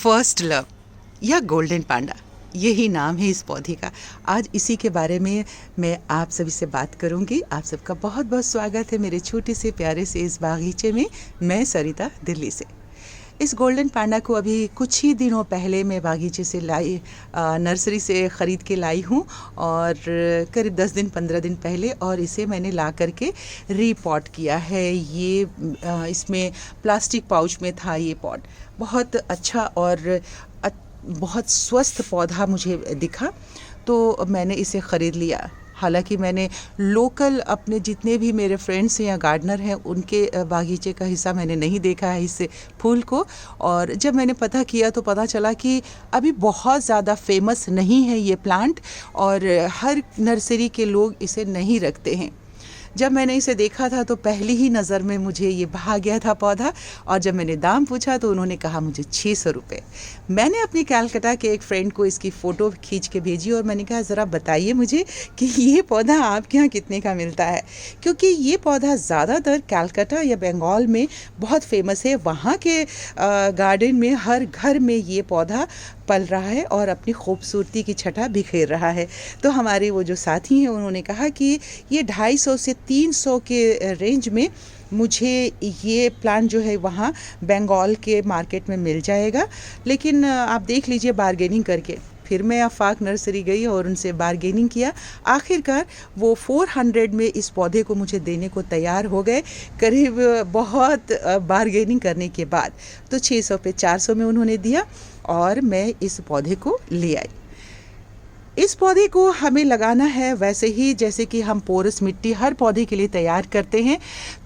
First love या golden पांडा, यही नाम है इस पौधे का। आज इसी के बारे में मैं आप सभी से बात करूंगी। आप सबका बहुत बहुत स्वागत है मेरे छोटे से प्यारे से इस बागीचे में। मैं सरिता, दिल्ली से। इस गोल्डन पांडा को अभी कुछ ही दिनों पहले मैं बागीचे से लाई, नर्सरी से ख़रीद के लाई हूँ, और करीब 10 दिन 15 दिन पहले, और इसे मैंने ला करके रीपॉट किया है। ये इसमें प्लास्टिक पाउच में था ये पॉट। बहुत अच्छा और बहुत स्वस्थ पौधा मुझे दिखा, तो मैंने इसे ख़रीद लिया। हालांकि मैंने लोकल अपने जितने भी मेरे फ्रेंड्स हैं या गार्डनर हैं उनके बागीचे का हिस्सा मैंने नहीं देखा है इस फूल को। और जब मैंने पता किया तो पता चला कि अभी बहुत ज़्यादा फेमस नहीं है ये प्लांट, और हर नर्सरी के लोग इसे नहीं रखते हैं। जब मैंने इसे देखा था तो पहली ही नज़र में मुझे ये भा गया था पौधा, और जब मैंने दाम पूछा तो उन्होंने कहा मुझे 600 रुपये। मैंने अपनी कैलकाटा के एक फ्रेंड को इसकी फ़ोटो खींच के भेजी, और मैंने कहा ज़रा बताइए मुझे कि ये पौधा आपके यहाँ कितने का मिलता है, क्योंकि ये पौधा ज़्यादातर कैलकाटा या बंगाल में बहुत फेमस है। वहाँ के गार्डन में हर घर में ये पौधा पल रहा है और अपनी खूबसूरती की छटा बिखेर रहा है। तो हमारे वो जो साथी हैं उन्होंने कहा कि ये 250 से 300 के रेंज में मुझे ये प्लांट जो है वहाँ बंगाल के मार्केट में मिल जाएगा, लेकिन आप देख लीजिए बारगेनिंग करके। फिर मैं आफाक नर्सरी गई और उनसे बारगेनिंग किया। आखिरकार वो 400 में इस पौधे को मुझे देने को तैयार हो गए। करीब बहुत बारगेनिंग करने के बाद तो 600 पे 400 में उन्होंने दिया, और मैं इस पौधे को ले आई। इस पौधे को हमें लगाना है वैसे ही जैसे कि हम पोरस मिट्टी हर पौधे के लिए तैयार करते हैं।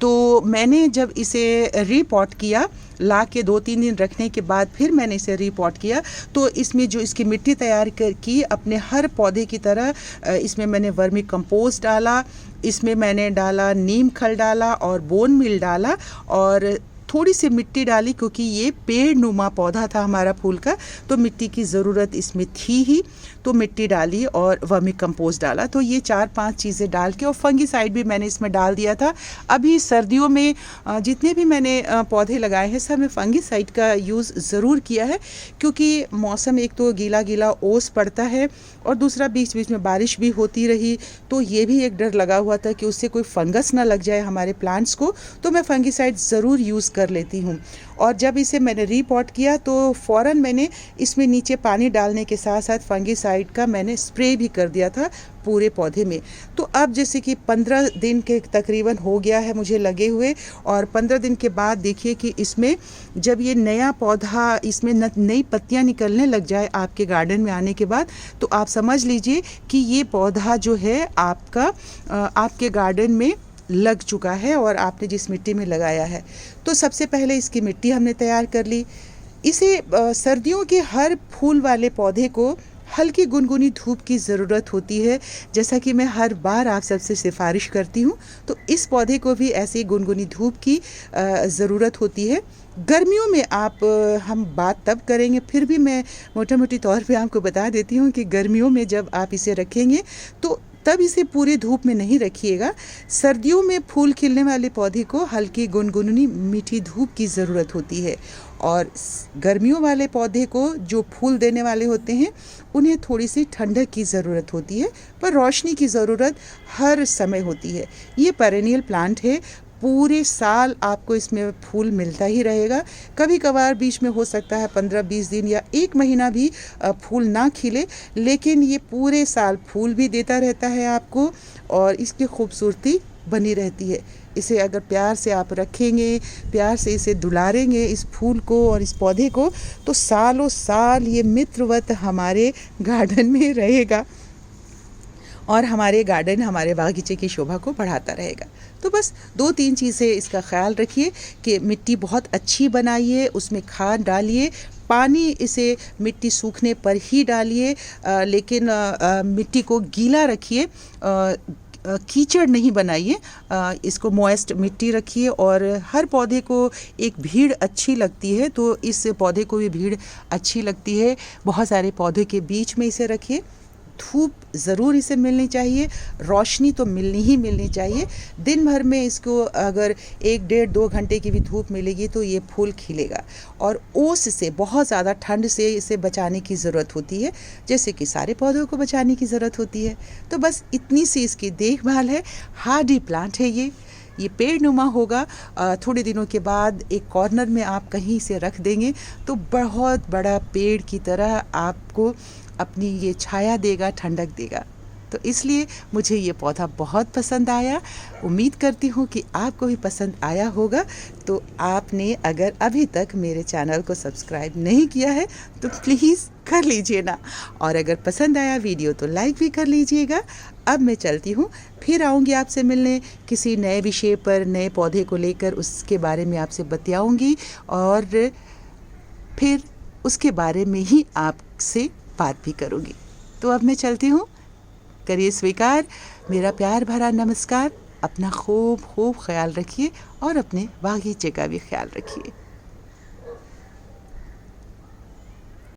तो मैंने जब इसे रीपॉट किया, ला के 2-3 दिन रखने के बाद फिर मैंने इसे रीपॉट किया, तो इसमें जो इसकी मिट्टी तैयार की अपने हर पौधे की तरह इसमें मैंने वर्मी कंपोस्ट डाला, इसमें मैंने डाला नीम खल डाला और बोन मील डाला, और थोड़ी सी मिट्टी डाली क्योंकि ये पेड़ नुमा पौधा था हमारा फूल का, तो मिट्टी की ज़रूरत इसमें थी ही। तो मिट्टी डाली और वर्मी कंपोस्ट डाला। तो ये 4-5 चीज़ें डाल के, और फंगीसाइड भी मैंने इसमें डाल दिया था। अभी सर्दियों में जितने भी मैंने पौधे लगाए हैं सब में फंगीसाइड का यूज़ ज़रूर किया है, क्योंकि मौसम एक तो गीला गीला ओस पड़ता है, और दूसरा बीच बीच में बारिश भी होती रही, तो ये भी एक डर लगा हुआ था कि उससे कोई फंगस ना लग जाए हमारे प्लांट्स को। तो मैं फंगीसाइड ज़रूर यूज़ कर लेती हूँ। और जब इसे मैंने रीपॉट किया तो फ़ौरन मैंने इसमें नीचे पानी डालने के साथ साथ फंगीसाइड का मैंने स्प्रे भी कर दिया था पूरे पौधे में। तो अब जैसे कि 15 दिन के तकरीबन हो गया है मुझे लगे हुए, और 15 दिन के बाद देखिए कि इसमें जब ये नया पौधा इसमें नई पत्तियां निकलने लग जाए आपके गार्डन में आने के बाद, तो आप समझ लीजिए कि ये पौधा जो है आपका आपके गार्डन में लग चुका है, और आपने जिस मिट्टी में लगाया है। तो सबसे पहले इसकी मिट्टी हमने तैयार कर ली। इसे सर्दियों के हर फूल वाले पौधे को हल्की गुनगुनी धूप की ज़रूरत होती है, जैसा कि मैं हर बार आप सबसे सिफारिश करती हूँ। तो इस पौधे को भी ऐसी गुनगुनी धूप की ज़रूरत होती है। गर्मियों में हम बात तब करेंगे, फिर भी मैं मोटा मोटी तौर पे आपको बता देती हूँ कि गर्मियों में जब आप इसे रखेंगे तो तब इसे पूरी धूप में नहीं रखिएगा। सर्दियों में फूल खिलने वाले पौधे को हल्की गुनगुनी मीठी धूप की ज़रूरत होती है, और गर्मियों वाले पौधे को जो फूल देने वाले होते हैं उन्हें थोड़ी सी ठंडक की ज़रूरत होती है, पर रोशनी की ज़रूरत हर समय होती है। ये पेरेनियल प्लांट है, पूरे साल आपको इसमें फूल मिलता ही रहेगा। कभी कभार बीच में हो सकता है 15-20 दिन या 1 महीना भी फूल ना खिले, लेकिन ये पूरे साल फूल भी देता रहता है आपको, और इसकी खूबसूरती बनी रहती है। इसे अगर प्यार से आप रखेंगे, प्यार से इसे दुलारेंगे इस फूल को और इस पौधे को, तो सालों साल ये मित्रवत हमारे गार्डन में रहेगा, और हमारे गार्डन हमारे बागीचे की शोभा को बढ़ाता रहेगा। तो बस 2-3 चीज़ें इसका ख्याल रखिए कि मिट्टी बहुत अच्छी बनाइए, उसमें खाद डालिए, पानी इसे मिट्टी सूखने पर ही डालिए, लेकिन मिट्टी को गीला रखिए, कीचड़ नहीं बनाइए। इसको मॉइस्ट मिट्टी रखिए, और हर पौधे को एक भीड़ अच्छी लगती है, तो इस पौधे को भी भीड़ अच्छी लगती है। बहुत सारे पौधे के बीच में इसे रखिए, धूप ज़रूर इसे मिलनी चाहिए, रोशनी तो मिलनी ही मिलनी चाहिए। दिन भर में इसको अगर 1 डेढ़ 2 घंटे की भी धूप मिलेगी तो ये फूल खिलेगा। और ओस से, बहुत ज़्यादा ठंड से इसे बचाने की ज़रूरत होती है, जैसे कि सारे पौधों को बचाने की ज़रूरत होती है। तो बस इतनी सी इसकी देखभाल है। हार्डी प्लांट है ये पेड़ नुमा होगा। थोड़े दिनों के बाद एक कॉर्नर में आप कहीं से रख देंगे तो बहुत बड़ा पेड़ की तरह आपको अपनी ये छाया देगा, ठंडक देगा। तो इसलिए मुझे ये पौधा बहुत पसंद आया। उम्मीद करती हूँ कि आपको भी पसंद आया होगा। तो आपने अगर अभी तक मेरे चैनल को सब्सक्राइब नहीं किया है तो प्लीज़ कर लीजिए ना, और अगर पसंद आया वीडियो तो लाइक भी कर लीजिएगा। अब मैं चलती हूँ, फिर आऊँगी आपसे मिलने किसी नए विषय पर, नए पौधे को लेकर उसके बारे में आपसे बतियाऊँगी, और फिर उसके बारे में ही आपसे बात भी करूँगी। तो अब मैं चलती हूँ, करिए स्वीकार मेरा प्यार भरा नमस्कार। अपना खूब खूब ख्याल रखिए और अपने बागीचे का भी ख्याल रखिए।